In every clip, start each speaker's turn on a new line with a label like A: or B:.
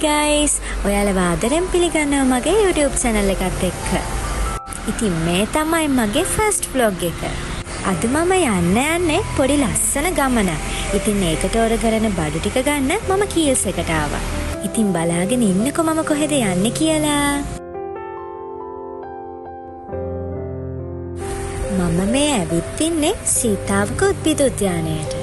A: guys! ඔයාලා ආදරෙන් පිළිගන්නවා මගේ YouTube channel එකත් එක්ක. ඉතින් මේ තමයි මගේ first vlog එක. අද මම යන්නේ පොඩි ලස්සන ගමනක්. ඉතින් ඒකට ඕර කරන බඩු ටික ගන්න මම කීල්ස් එකට ආවා. ඉතින් බලාගෙන ඉන්නකො මම කොහෙද යන්නේ කියලා. මම මේ ඇවිත් ඉන්නේ සීතාවක උද්භිද උද්‍යානයට.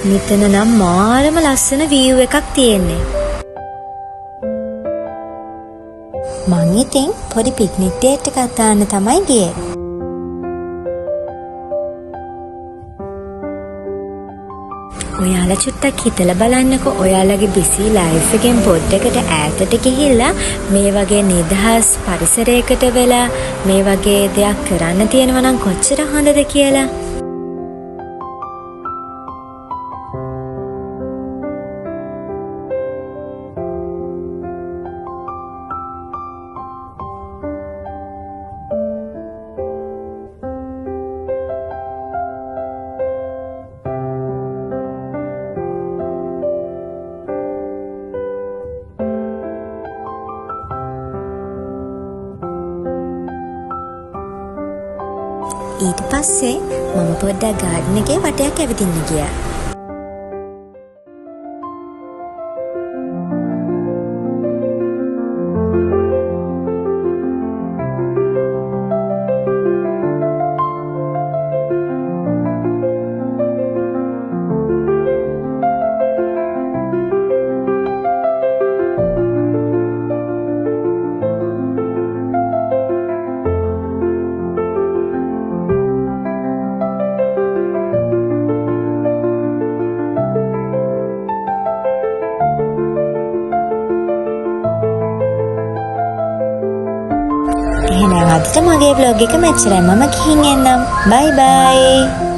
A: මෙතන නම් මාරම ලස්සන view එකක් තියෙන්නේ. මං ඉතින් පොඩි පික්නික් ඩේට් එකක් දාන්න තමයි ගියේ. ඔයාලා චුට්ටක් හිතලා බලන්නකෝ ඔයාලගේ busy life එකෙන් පොඩ්ඩකට ඈතට ගිහිල්ලා මේ වගේ නිදහස් පරිසරයකට වෙලා මේ වගේ දෙයක් කරන්න තියෙනවා නම් කොච්චර හොඳද කියලා. ඊට පස්සේ මම පොඩ්ඩක් ගාඩන් එකේ වටයක් ඇවිදින්න ගියා. එහෙනම් අදට මගේ vlog එක මෙච්චරයි. මම ගිහින් එන්නම්. bye bye.